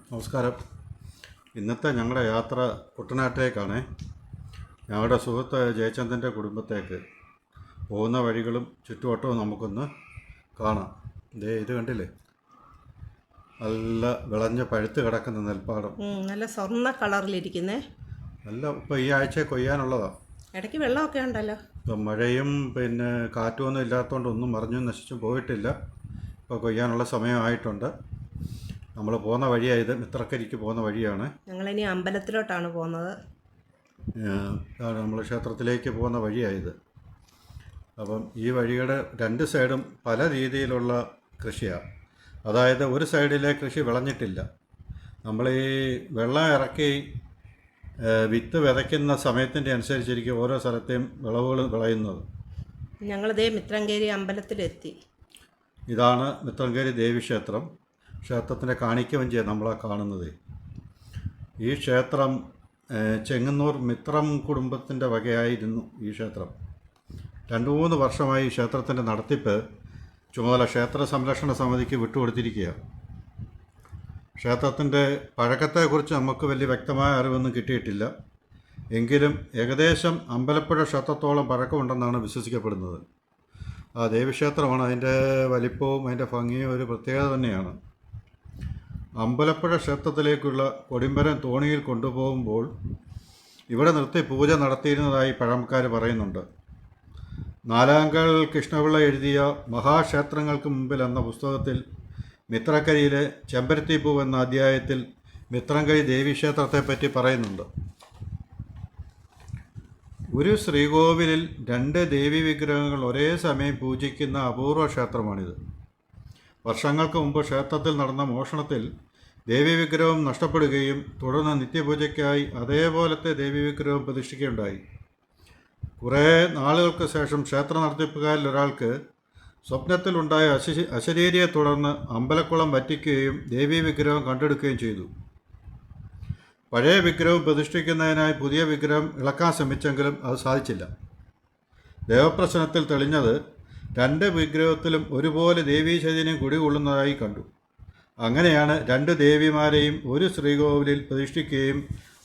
നമസ്കാരം. ഇന്നത്തെ ഞങ്ങളുടെ യാത്ര കുട്ടനാട്ടിലേക്കാണ്. ഞങ്ങളുടെ സുഹൃത്ത് ജയചന്ദ്രൻ്റെ കുടുംബത്തേക്ക് പോകുന്ന വഴികളും ചുറ്റുവട്ടവും നമുക്കൊന്ന് കാണാം. ഇത് കണ്ടില്ലേ, നല്ല വിളഞ്ഞ പഴുത്ത് കിടക്കുന്ന നെൽപ്പാടം, നല്ല സ്വർണ്ണ കളറിലിരിക്കുന്നേ. നല്ല ഇപ്പോൾ ഈ ആഴ്ച കൊയ്യാനുള്ളതാണ്. ഇടയ്ക്ക് വെള്ളമൊക്കെ ഉണ്ടല്ലോ. ഇപ്പം മഴയും കാറ്റുമൊന്നും ഇല്ലാത്തതുകൊണ്ട് ഒന്നും മറിഞ്ഞും നശിച്ചും പോയിട്ടില്ല. ഇപ്പോൾ കൊയ്യാനുള്ള സമയമായിട്ടുണ്ട്. നമ്മൾ പോകുന്ന വഴിയായത് മിത്രക്കരിക്ക് പോകുന്ന വഴിയാണ്. ഞങ്ങളിനി അമ്പലത്തിലോട്ടാണ് പോകുന്നത്. നമ്മൾ ക്ഷേത്രത്തിലേക്ക് പോകുന്ന വഴിയായത്. അപ്പം ഈ വഴിയുടെ രണ്ട് സൈഡും പല രീതിയിലുള്ള കൃഷിയാണ്. അതായത് ഒരു സൈഡിലെ കൃഷി വിളഞ്ഞിട്ടില്ല. നമ്മൾ ഈ വെള്ളം ഇറക്കി വിത്ത് വിതയ്ക്കുന്ന സമയത്തിൻ്റെ അനുസരിച്ചിരിക്കും ഓരോ സ്ഥലത്തെയും വിളവുകൾ വിളയുന്നത്. ഞങ്ങളിതേ മിത്രങ്കേരി അമ്പലത്തിലെത്തി. ഇതാണ് മിത്രങ്കേരി ദേവീക്ഷേത്രം. ക്ഷേത്രത്തിൻ്റെ കാണിക്കവഞ്ചിയാണ് നമ്മളാ കാണുന്നത്. ഈ ക്ഷേത്രം ചെങ്ങന്നൂർ മിത്രം കുടുംബത്തിൻ്റെ വകയായിരുന്നു ഈ ക്ഷേത്രം. 2-3 വർഷമായി ഈ ക്ഷേത്രത്തിൻ്റെ നടത്തിപ്പ് ചുമതല ക്ഷേത്ര സംരക്ഷണ സമിതിക്ക് വിട്ടുകൊടുത്തിരിക്കുകയാണ്. ക്ഷേത്രത്തിൻ്റെ പഴക്കത്തെക്കുറിച്ച് നമുക്ക് വലിയ വ്യക്തമായ അറിവൊന്നും കിട്ടിയിട്ടില്ല. എങ്കിലും ഏകദേശം അമ്പലപ്പുഴ ക്ഷേത്രത്തോളം പഴക്കമുണ്ടെന്നാണ് വിശ്വസിക്കപ്പെടുന്നത്. ആ ദേവീക്ഷേത്രമാണ്. അതിൻ്റെ വലിപ്പവും അതിൻ്റെ ഭംഗിയും ഒരു പ്രത്യേകത തന്നെയാണ്. അമ്പലപ്പുഴ ക്ഷേത്രത്തിലേക്കുള്ള കൊടിമരം തോണിയിൽ കൊണ്ടുപോകുമ്പോൾ ഇവിടെ നിർത്തി പൂജ നടത്തിയിരുന്നതായി പഴമക്കാർ പറയുന്നുണ്ട്. നാലാങ്കൽ കൃഷ്ണപിള്ള എഴുതിയ മഹാക്ഷേത്രങ്ങൾക്ക് മുമ്പിൽ എന്ന പുസ്തകത്തിൽ മിത്രക്കരിയിലെ ചെമ്പരത്തിപ്പൂ എന്ന അധ്യായത്തിൽ മിത്രങ്കരി ദേവീക്ഷേത്രത്തെപ്പറ്റി പറയുന്നുണ്ട്. ഒരു ശ്രീകോവിലിൽ 2 ദേവീ വിഗ്രഹങ്ങൾ ഒരേ സമയം പൂജിക്കുന്ന അപൂർവ ക്ഷേത്രമാണിത്. വർഷങ്ങൾക്ക് മുമ്പ് ക്ഷേത്രത്തിൽ നടന്ന മോഷണത്തിൽ ദേവീവിഗ്രഹം നഷ്ടപ്പെടുകയും തുടർന്ന് നിത്യപൂജയ്ക്കായി അതേപോലത്തെ ദേവീവിഗ്രഹം പ്രതിഷ്ഠിക്കുകയുണ്ടായി. കുറേ നാളുകൾക്ക് ശേഷം ക്ഷേത്ര നടത്തിപ്പുകാരിൽ ഒരാൾക്ക് സ്വപ്നത്തിലുണ്ടായ അശരീരിയെ തുടർന്ന് അമ്പലക്കുളം വറ്റിക്കുകയും ദേവീവിഗ്രഹം കണ്ടെടുക്കുകയും ചെയ്തു. പഴയ വിഗ്രഹം പ്രതിഷ്ഠിക്കുന്നതിനായി പുതിയ വിഗ്രഹം ഇളക്കാൻ ശ്രമിച്ചെങ്കിലും അത് സാധിച്ചില്ല. ദേവപ്രശ്നത്തിൽ തെളിഞ്ഞത് 2 വിഗ്രഹത്തിലും ഒരുപോലെ ദേവീചൈതന്യം കുടികൊള്ളുന്നതായി കണ്ടു. അങ്ങനെയാണ് 2 ദേവിമാരെയും ഒരു ശ്രീകോവിലിൽ പ്രതിഷ്ഠിക്കുകയും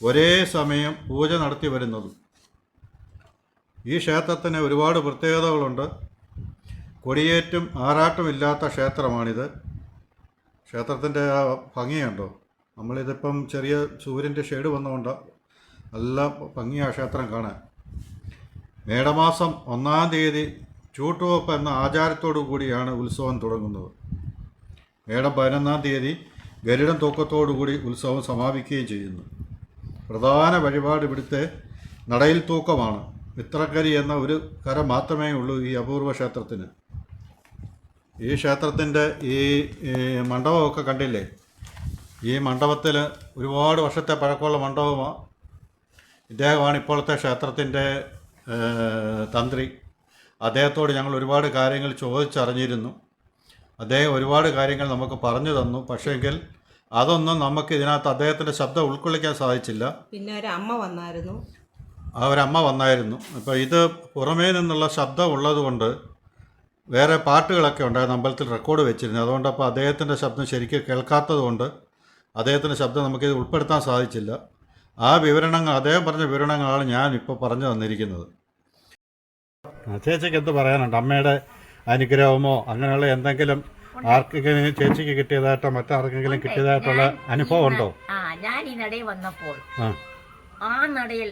ഒരേ സമയം പൂജ നടത്തി വരുന്നതും. ഈ ക്ഷേത്രത്തിന് ഒരുപാട് പ്രത്യേകതകളുണ്ട്. കൊടിയേറ്റും ആറാട്ടും ഇല്ലാത്ത ക്ഷേത്രമാണിത്. ക്ഷേത്രത്തിൻ്റെ ആ ഭംഗിയുണ്ടോ? നമ്മളിതിപ്പം ചെറിയ സൂര്യൻ്റെ ഷെയ്ഡ് വന്നുകൊണ്ട് നല്ല ഭംഗിയാണ് ക്ഷേത്രം കാണാൻ. മേടമാസം 1-ാം തീയതി ചൂട്ടുവെപ്പ് എന്ന ആചാരത്തോടു കൂടിയാണ് ഉത്സവം തുടങ്ങുന്നത്. മേടം 11-ാം തീയതി ഗരുഡൻ തൂക്കത്തോടുകൂടി ഉത്സവം സമാപിക്കുകയും ചെയ്യുന്നു. പ്രധാന വഴിപാട് ഇവിടുത്തെ നടയിൽ തൂക്കമാണ്. മിത്രക്കരി എന്ന ഒരു കര മാത്രമേ ഉള്ളൂ ഈ അപൂർവ ക്ഷേത്രത്തിന്. ഈ ക്ഷേത്രത്തിൻ്റെ ഈ മണ്ഡപമൊക്കെ കണ്ടില്ലേ? ഈ മണ്ഡപത്തിൽ ഒരുപാട് വർഷത്തെ പഴക്കമുള്ള മണ്ഡപമാണ്. ഇദ്ദേഹമാണ് ഇപ്പോഴത്തെ ക്ഷേത്രത്തിൻ്റെ തന്ത്രി. അദ്ദേഹത്തോട് ഞങ്ങൾ ഒരുപാട് കാര്യങ്ങൾ ചോദിച്ചറിഞ്ഞിരുന്നു. അദ്ദേഹം ഒരുപാട് കാര്യങ്ങൾ നമുക്ക് പറഞ്ഞു തന്നു. പക്ഷേങ്കിൽ അതൊന്നും നമുക്ക് ഇതിനകത്ത് അദ്ദേഹത്തിൻ്റെ ശബ്ദം ഉൾക്കൊള്ളിക്കാൻ സാധിച്ചില്ല. പിന്നെ ഒരമ്മ വന്നായിരുന്നു. അപ്പോൾ ഇത് പുറമേ നിന്നുള്ള ശബ്ദം ഉള്ളതുകൊണ്ട് വേറെ പാട്ടുകളൊക്കെ ഉണ്ടായിരുന്നു, അമ്പലത്തിൽ റെക്കോർഡ് വെച്ചിരുന്നു. അതുകൊണ്ട് അപ്പോൾ അദ്ദേഹത്തിൻ്റെ ശബ്ദം ശരിക്കും കേൾക്കാത്തത് കൊണ്ട് അദ്ദേഹത്തിൻ്റെ ശബ്ദം നമുക്കിത് ഉൾപ്പെടുത്താൻ സാധിച്ചില്ല. ആ വിവരണങ്ങൾ, അദ്ദേഹം പറഞ്ഞ വിവരണങ്ങളാണ് ഞാൻ ഇപ്പോൾ പറഞ്ഞു തന്നിരിക്കുന്നത്. ചേച്ചിക്ക് എന്ത് പറയാനുണ്ട്? അമ്മയുടെ അനുഗ്രഹമോ അങ്ങനെയുള്ള എന്തെങ്കിലും ആർക്കെങ്കിലും ചേച്ചിക്ക് കിട്ടിയതായിട്ടോ മറ്റാർക്കെങ്കിലും കിട്ടിയതായിട്ടുള്ള അനുഭവം ഉണ്ടോ? ഞാൻ ഈ നടയിൽ വന്നപ്പോൾ ആ നടയിൽ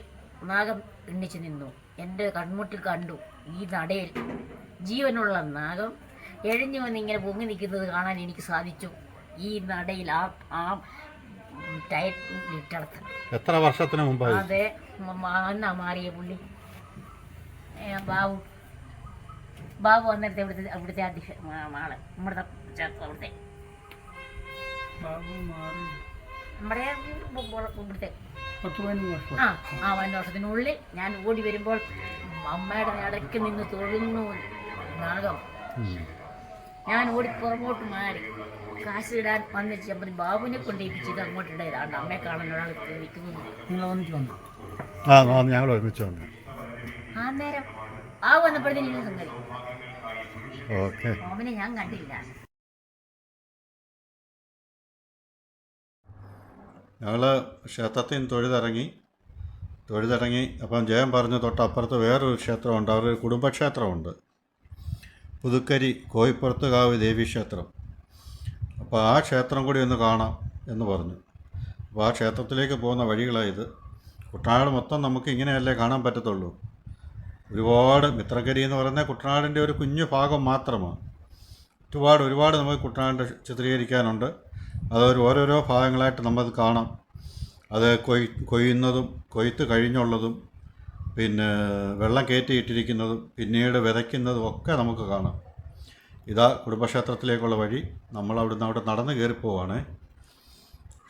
നാഗം എണ്ണിച്ചു നിന്നു. എൻ്റെ കൺമുട്ടിൽ കണ്ടു. ഈ നടയിൽ ജീവനുള്ള നാഗം എഴഞ്ഞു വന്ന് ഇങ്ങനെ പൊങ്ങി നിൽക്കുന്നത് കാണാൻ എനിക്ക് സാധിച്ചു. ഈ നടയിൽ ആ ടയറ്റിടത്ത് എത്ര വർഷത്തിന് മുമ്പായി? അതെ, അന്നാ മാറിയ പുള്ളി ബാബു വന്നിടത്തെ അവിടുത്തെ അധ്യക്ഷ ആള് നമ്മുടെ അവിടുത്തെ നമ്മുടെ ഇവിടുത്തെ 15 വർഷത്തിനുള്ളിൽ ഞാൻ ഓടി വരുമ്പോൾ അമ്മയുടെ ഇടയ്ക്ക് നിന്ന് തൊഴുന്നു നാഗം. ഞാൻ ഓടി പുറമോട്ട് മാറി കാശ് ഇടാൻ വന്നിട്ട് ബാബുവിനെ കൊണ്ടേപ്പിച്ചിട്ട് അങ്ങോട്ട് ഇടയിലാണ് അമ്മയെ കാണാൻ ഒരാൾ നിൽക്കുന്നത്. ഞങ്ങൾ ഒരുമിച്ച് വന്നു. ആ നേരം ആ വന്നപ്പോഴത്തേനും സംഗതി അവനെ ഞാൻ കണ്ടില്ല. ഞങ്ങൾ ക്ഷേത്രത്തിൽ നിന്ന് തൊഴുതിറങ്ങി അപ്പം ജയൻ പറഞ്ഞു തൊട്ടപ്പുറത്ത് വേറൊരു ക്ഷേത്രമുണ്ട്, അവരൊരു കുടുംബക്ഷേത്രമുണ്ട്, പുതുക്കരി കോയിപ്പുറത്തുകാവ് ദേവീക്ഷേത്രം. അപ്പോൾ ആ ക്ഷേത്രം കൂടി ഒന്ന് കാണാം എന്ന് പറഞ്ഞു. അപ്പോൾ ആ ക്ഷേത്രത്തിലേക്ക് പോകുന്ന വഴികളായത്. കുട്ടനാട് മൊത്തം നമുക്ക് ഇങ്ങനെയല്ലേ കാണാൻ പറ്റത്തുള്ളൂ. ഒരുപാട് മിത്രക്കരി എന്ന് പറയുന്നത് കുട്ടനാടിൻ്റെ ഒരു കുഞ്ഞു ഭാഗം മാത്രമാണ്. ഒരുപാട് നമുക്ക് കുട്ടനാട് ചിത്രീകരിക്കാനുണ്ട്. അതൊരു ഓരോരോ ഭാഗങ്ങളായിട്ട് നമുക്കത് കാണാം. അത് കൊയ്യുന്നതും കൊയ്ത്ത് കഴിഞ്ഞുള്ളതും പിന്നെ വെള്ളം കയറ്റിയിട്ടിരിക്കുന്നതും പിന്നീട് വിതയ്ക്കുന്നതും ഒക്കെ നമുക്ക് കാണാം. ഇതാ കുടുംബക്ഷേത്രത്തിലേക്കുള്ള വഴി. നമ്മളവിടുന്ന് അവിടെ നടന്ന് കയറിപ്പോവാണ്.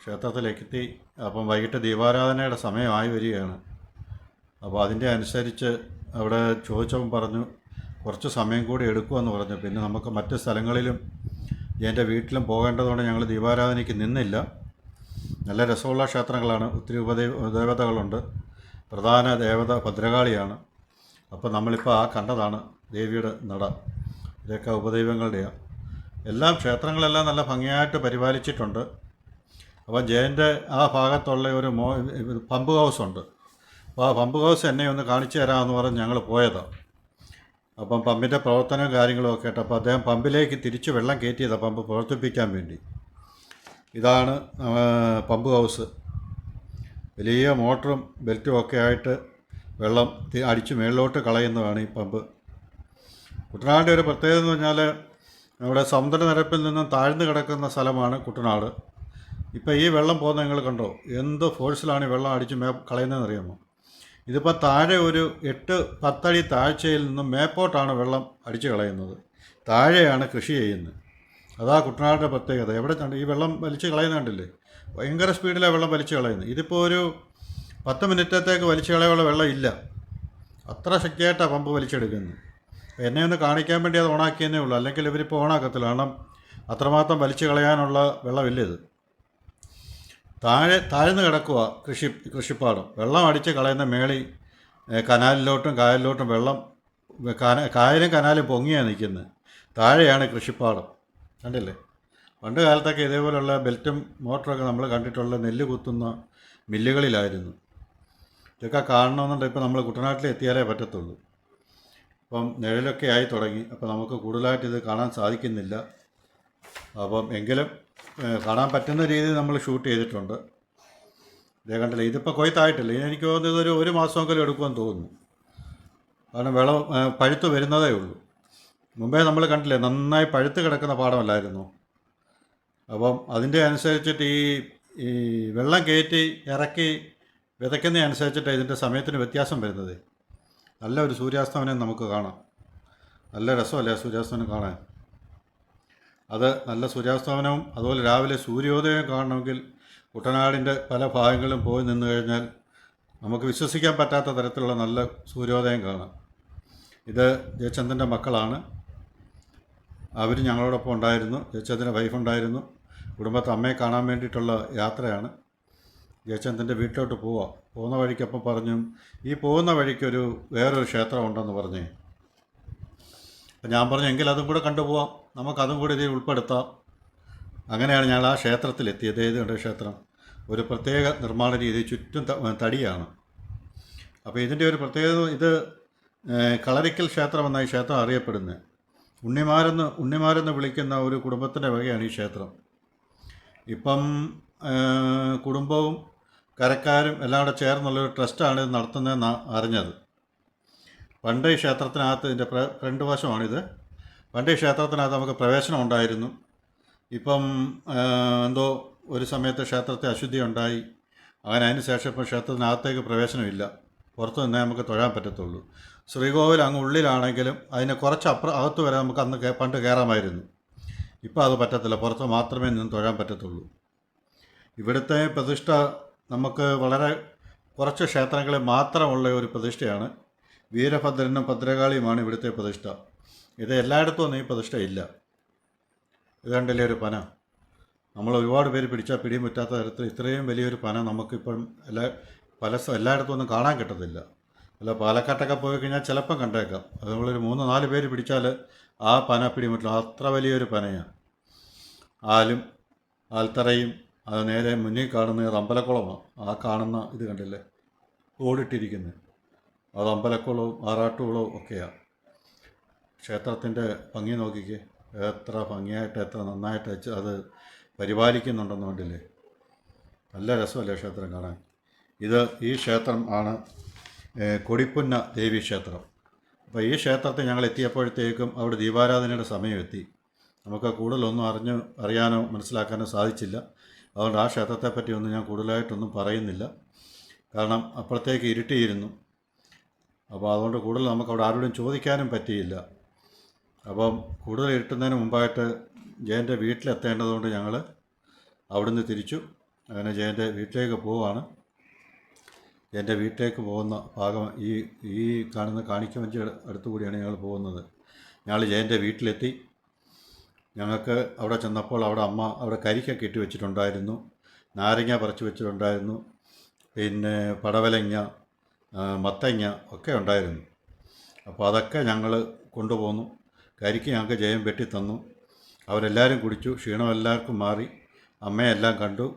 ക്ഷേത്രത്തിലെത്തി. അപ്പം വൈകിട്ട് ദീപാരാധനയുടെ സമയമായി വരികയാണ്. അപ്പോൾ അതിൻ്റെ അനുസരിച്ച് അവിടെ ചോദിച്ചവൻ പറഞ്ഞു കുറച്ച് സമയം കൂടി എടുക്കുമെന്ന് പറഞ്ഞു. പിന്നെ നമുക്ക് മറ്റ് സ്ഥലങ്ങളിലും എൻ്റെ വീട്ടിലും പോകേണ്ടതുകൊണ്ട് ഞങ്ങൾ ദീപാരാധനയ്ക്ക് നിന്നില്ല. നല്ല രസമുള്ള ക്ഷേത്രങ്ങളാണ്. ഒത്തിരി ദേവതകളുണ്ട്. പ്രധാന ദേവത ഭദ്രകാളിയാണ്. അപ്പോൾ നമ്മളിപ്പോൾ ആ കണ്ടതാണ് ദേവിയുടെ നട. ഇതൊക്കെ ഉപദൈവങ്ങളുടെയാണ്. എല്ലാം ക്ഷേത്രങ്ങളെല്ലാം നല്ല ഭംഗിയായിട്ട് പരിപാലിച്ചിട്ടുണ്ട്. അപ്പോൾ ജയൻ്റെ ആ ഭാഗത്തുള്ള ഒരു പമ്പ് ഹൗസുണ്ട്. അപ്പോൾ ആ പമ്പ് ഹൗസ് എന്നെ ഒന്ന് കാണിച്ചു തരാമെന്ന് പറഞ്ഞ് ഞങ്ങൾ പോയതാണ്. അപ്പം പമ്പിൻ്റെ പ്രവർത്തനവും കാര്യങ്ങളും ഒക്കെ ആയിട്ട് അപ്പോൾ അദ്ദേഹം പമ്പിലേക്ക് തിരിച്ച് വെള്ളം കയറ്റിയതാണ് പമ്പ് പ്രവർത്തിപ്പിക്കാൻ വേണ്ടി. ഇതാണ് പമ്പ് ഹൗസ്. വലിയ മോട്ടറും ബെൽറ്റും ഒക്കെ ആയിട്ട് വെള്ളം അടിച്ച് മേളിലോട്ട് കളയുന്നതാണ് ഈ പമ്പ്. കുട്ടനാടിൻ്റെ ഒരു പ്രത്യേകത എന്ന് പറഞ്ഞാൽ നമ്മുടെ സമുദ്രനിരപ്പിൽ നിന്നും താഴ്ന്നു കിടക്കുന്ന സ്ഥലമാണ് കുട്ടനാട്. ഇപ്പോൾ ഈ വെള്ളം പോകുന്നത് നിങ്ങൾ കണ്ടോ, എന്ത് ഫോഴ്സിലാണ് ഈ വെള്ളം അടിച്ച് കളയുന്നതെന്ന് അറിയാമോ? ഇതിപ്പോൾ താഴെ ഒരു 8-10 അടി താഴ്ചയിൽ നിന്നും മേപ്പോട്ടാണ് വെള്ളം അടിച്ച് കളയുന്നത്. താഴെയാണ് കൃഷി ചെയ്യുന്നത്. അതാ കുട്ടനാടിൻ്റെ പ്രത്യേകത. എവിടെ ഈ വെള്ളം വലിച്ച് കളയുന്ന കണ്ടില്ലേ? ഭയങ്കര സ്പീഡിലാണ് വെള്ളം വലിച്ച് കളയുന്നത്. ഇതിപ്പോൾ ഒരു 10 മിനിറ്റത്തേക്ക് വലിച്ച് കളയാനുള്ള വെള്ളം ഇല്ല. അത്ര ശക്തിയായിട്ടാണ് പമ്പ് വലിച്ചെടുക്കുന്നത്. എന്നെ ഒന്ന് കാണിക്കാൻ വേണ്ടി അത് ഓണാക്കിയെന്നേ ഉള്ളൂ. അല്ലെങ്കിൽ ഇവരിപ്പോൾ ഓണാക്കത്തില്ല. കാരണം അത്രമാത്രം വലിച്ചു കളയാനുള്ള വെള്ളമില്ല. ഇത് താഴ്ന്നു കിടക്കുക കൃഷിപ്പാടം. വെള്ളം അടിച്ച് കളയുന്ന മേളി കനാലിലോട്ടും കായലിലോട്ടും വെള്ളം കായലും കനാലും പൊങ്ങിയാണ് നിൽക്കുന്നത്. താഴെയാണ് കൃഷിപ്പാടം. കണ്ടില്ലേ? പണ്ട് കാലത്തൊക്കെ ഇതേപോലുള്ള ബെൽറ്റും മോട്ടറൊക്കെ നമ്മൾ കണ്ടിട്ടുള്ള നെല്ല് കുത്തുന്ന മില്ലുകളിലായിരുന്നു. ഇതൊക്കെ കാണണമെന്നുണ്ടെങ്കിൽ ഇപ്പോൾ നമ്മൾ കുട്ടനാട്ടിൽ എത്തിയാലേ പറ്റത്തുള്ളൂ. അപ്പം നിഴലൊക്കെ ആയി തുടങ്ങി. അപ്പോൾ നമുക്ക് കൂടുതലായിട്ട് ഇത് കാണാൻ സാധിക്കുന്നില്ല. അപ്പം എങ്കിലും കാണാൻ പറ്റുന്ന രീതിയിൽ നമ്മൾ ഷൂട്ട് ചെയ്തിട്ടുണ്ട്. ഇതേ കണ്ടില്ല, ഇതിപ്പോൾ കൊയ്ത്തായിട്ടില്ല. എനിക്ക് തോന്നുന്നത് ഒരു മാസമെങ്കിലും എടുക്കുമെന്ന് തോന്നുന്നു. കാരണം വെള്ളം പഴുത്ത് വരുന്നതേ ഉള്ളൂ. മുമ്പേ നമ്മൾ കണ്ടില്ലേ, നന്നായി പഴുത്ത് കിടക്കുന്ന പാടമല്ലായിരുന്നു. അപ്പം അതിൻ്റെ അനുസരിച്ചിട്ട് ഈ വെള്ളം കയറ്റി ഇറക്കി വിതയ്ക്കുന്ന അനുസരിച്ചിട്ട് ഇതിൻ്റെ സമയത്തിന് വ്യത്യാസം വരുന്നത്. നല്ലൊരു സൂര്യാസ്തമനം നമുക്ക് കാണാം. നല്ല രസമല്ലേ സൂര്യാസ്തമനം കാണാൻ? അത് നല്ല സൂര്യാസ്തമനവും അതുപോലെ രാവിലെ സൂര്യോദയം കാണണമെങ്കിൽ കുട്ടനാടിൻ്റെ പല ഭാഗങ്ങളിലും പോയി നിന്ന് കഴിഞ്ഞാൽ നമുക്ക് വിശ്വസിക്കാൻ പറ്റാത്ത തരത്തിലുള്ള നല്ല സൂര്യോദയം കാണാം. ഇത് ജയചന്ദ്രൻ്റെ മക്കളാണ്. അവർ ഞങ്ങളോടൊപ്പം ഉണ്ടായിരുന്നു. ജയചന്ദ്രൻ്റെ വൈഫുണ്ടായിരുന്നു. കുടുംബത്തെ അമ്മയെ കാണാൻ വേണ്ടിയിട്ടുള്ള യാത്രയാണ്. ജയചന്ദ്രൻ്റെ വീട്ടിലോട്ട് പോകുന്ന വഴിക്കപ്പം പറഞ്ഞു, ഈ പോകുന്ന വഴിക്കൊരു വേറൊരു ക്ഷേത്രം ഉണ്ടെന്ന് പറഞ്ഞേ. അപ്പം ഞാൻ പറഞ്ഞു, എങ്കിൽ അതും കൂടെ കണ്ടുപോകാം, നമുക്കതും കൂടി ഇതിൽ ഉൾപ്പെടുത്താം. അങ്ങനെയാണ് ഞങ്ങൾ ആ ക്ഷേത്രത്തിലെത്തിയത്. ഏതുണ്ട് ക്ഷേത്രം? ഒരു പ്രത്യേക നിർമ്മാണ രീതി, ചുറ്റും തടിയാണ്. അപ്പോൾ ഇതിൻ്റെ ഒരു പ്രത്യേകത, ഇത് കളരിക്കൽ ക്ഷേത്രം എന്നാണ് ഈ ക്ഷേത്രം അറിയപ്പെടുന്നത്. ഉണ്ണിമാരെന്ന് വിളിക്കുന്ന ഒരു കുടുംബത്തിൻ്റെ വകയാണ് ഈ ക്ഷേത്രം. ഇപ്പം കുടുംബവും കരക്കാരും എല്ലാം കൂടെ ചേർന്നുള്ളൊരു ട്രസ്റ്റാണ് ഇത് നടത്തുന്നതെന്ന് അറിഞ്ഞത്. പണ്ട് ഈ ക്ഷേത്രത്തിനകത്ത്, ഇതിൻ്റെ ഫ്രണ്ട് വശമാണിത്. പണ്ട് ഈ ക്ഷേത്രത്തിനകത്ത് നമുക്ക് പ്രവേശനം ഉണ്ടായിരുന്നു. ഇപ്പം എന്തോ ഒരു സമയത്ത് ക്ഷേത്രത്തെ അശുദ്ധി ഉണ്ടായി. അങ്ങനെ അതിന് ശേഷം ഇപ്പോൾ ക്ഷേത്രത്തിനകത്തേക്ക് പ്രവേശനമില്ല. പുറത്ത് നിന്നേ നമുക്ക് തൊഴാൻ പറ്റത്തുള്ളൂ. ശ്രീകോവിൽ അങ്ങ് ഉള്ളിലാണെങ്കിലും അതിന് കുറച്ച് അകത്ത് വരെ നമുക്ക് അന്ന് പണ്ട് കയറാമായിരുന്നു. ഇപ്പോൾ അത് പറ്റത്തില്ല. പുറത്ത് മാത്രമേ നിന്ന് തൊഴാൻ പറ്റത്തുള്ളൂ. ഇവിടുത്തെ പ്രതിഷ്ഠ നമുക്ക് വളരെ കുറച്ച് ക്ഷേത്രങ്ങളിൽ മാത്രമുള്ള ഒരു പ്രതിഷ്ഠയാണ്. വീരഭദ്രനും ഭദ്രകാളിയുമാണ് ഇവിടുത്തെ പ്രതിഷ്ഠ. ഇത് എല്ലായിടത്തും ഒന്നും ഈ പ്രതിഷ്ഠ ഇല്ല. ഇത് കണ്ടില്ലേ ഒരു പന? നമ്മൾ ഒരുപാട് പേര് പിടിച്ചാൽ പിടിയും പറ്റാത്ത തരത്തിൽ ഇത്രയും വലിയൊരു പന നമുക്കിപ്പം എല്ലായിടത്തും ഒന്നും കാണാൻ കിട്ടത്തില്ല. അല്ല, പാലക്കാട്ടൊക്കെ പോയി കഴിഞ്ഞാൽ ചിലപ്പം കണ്ടേക്കാം. അത് നമ്മളൊരു 3-4 പേര് പിടിച്ചാൽ ആ പന പിടിമുറ്റില്ല. അത്ര വലിയൊരു പനയാണ്. ആലും ആൽത്തറയും അത് നേരെ മുന്നിൽ കാണുന്നത് അമ്പലക്കുളമാണ്. ആ കാണുന്ന ഇത് കണ്ടില്ലേ, ഓടിട്ടിരിക്കുന്നത്, അത് അമ്പലക്കുളവും ആറാട്ടുകുളവും ഒക്കെയാണ്. ക്ഷേത്രത്തിൻ്റെ ഭംഗി നോക്കിക്കേ, എത്ര ഭംഗിയായിട്ട് എത്ര നന്നായിട്ട് അത് പരിപാലിക്കുന്നുണ്ടെന്ന് കണ്ടില്ലേ. നല്ല രസമല്ലേ ക്ഷേത്രം കാണാൻ. ഈ ക്ഷേത്രം ആണ് കൊടിപ്പുന്ന ദേവി ക്ഷേത്രം. അപ്പോൾ ഈ ക്ഷേത്രത്തിൽ ഞങ്ങൾ എത്തിയപ്പോഴത്തേക്കും അവിടെ ദീപാരാധനയുടെ സമയമെത്തി. നമുക്ക് കൂടുതലൊന്നും അറിയാനോ മനസ്സിലാക്കാനോ സാധിച്ചില്ല. അതുകൊണ്ട് ആ ക്ഷേത്രത്തെപ്പറ്റി ഒന്നും ഞാൻ കൂടുതലായിട്ടൊന്നും പറയുന്നില്ല. കാരണം അപ്പോഴത്തേക്ക് ഇരുട്ടിയിരുന്നു. അപ്പോൾ അതുകൊണ്ട് കൂടുതൽ നമുക്കവിടെ ആരോടും ചോദിക്കാനും പറ്റിയില്ല. അപ്പം കൂടുതൽ ഇരുട്ടുന്നതിന് മുമ്പായിട്ട് ജയൻ്റെ വീട്ടിലെത്തേണ്ടതുകൊണ്ട് ഞങ്ങൾ അവിടുന്ന് തിരിച്ചു. അങ്ങനെ ജയൻ്റെ വീട്ടിലേക്ക് പോവുകയാണ്. എൻ്റെ വീട്ടിലേക്ക് പോകുന്ന ഭാഗം ഈ കാണുന്ന കാണിക്കവഞ്ചി അടുത്തുകൂടിയാണ് ഞങ്ങൾ പോകുന്നത്. ഞങ്ങൾ ജയൻ്റെ വീട്ടിലെത്തി. ഞങ്ങൾക്ക് അവിടെ ചെന്നപ്പോൾ അമ്മ അവിടെ കരിക്കൊക്കെ ഇട്ട് വെച്ചിട്ടുണ്ടായിരുന്നു, നാരങ്ങ പറിച്ച് വെച്ചിട്ടുണ്ടായിരുന്നു, പിന്നെ പടവലങ്ങ, മത്തങ്ങ ഒക്കെ ഉണ്ടായിരുന്നു. അപ്പോൾ അതൊക്കെ ഞങ്ങൾ കൊണ്ടുപോന്നു. കരിക്ക് ഞങ്ങൾക്ക് ജയം വെട്ടി തന്നു. അവരെല്ലാവരും കുടിച്ചു. ക്ഷീണം എല്ലാവർക്കും മാറി. അമ്മയെല്ലാം കണ്ടു.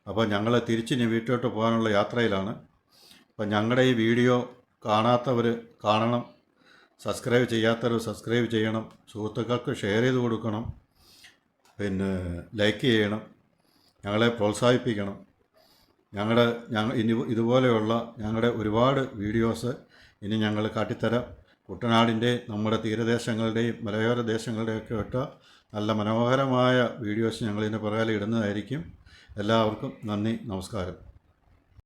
അപ്പോൾ ഞങ്ങൾ തിരിച്ചിനി വീട്ടിലോട്ട് പോകാനുള്ള യാത്രയിലാണ്. അപ്പം ഞങ്ങളുടെ ഈ വീഡിയോ കാണാത്തവർ കാണണം, സബ്സ്ക്രൈബ് ചെയ്യാത്തവർ സബ്സ്ക്രൈബ് ചെയ്യണം, സുഹൃത്തുക്കൾക്ക് ഷെയർ ചെയ്ത് കൊടുക്കണം, പിന്നെ ലൈക്ക് ചെയ്യണം, ഞങ്ങളെ പ്രോത്സാഹിപ്പിക്കണം. ഇനി ഇതുപോലെയുള്ള ഞങ്ങളുടെ ഒരുപാട് വീഡിയോസ് ഇനി ഞങ്ങൾ കാട്ടിത്തരാം. കുട്ടനാടിൻ്റെ നമ്മുടെ തീരദേശങ്ങളുടെയും മലയോര ദേശങ്ങളുടെയൊക്കെ ഇട്ട നല്ല മനോഹരമായ വീഡിയോസ് ഞങ്ങളിതിൻ്റെ പുറകെ ഇടുന്നതായിരിക്കും. എല്ലാവർക്കും നന്ദി, നമസ്കാരം.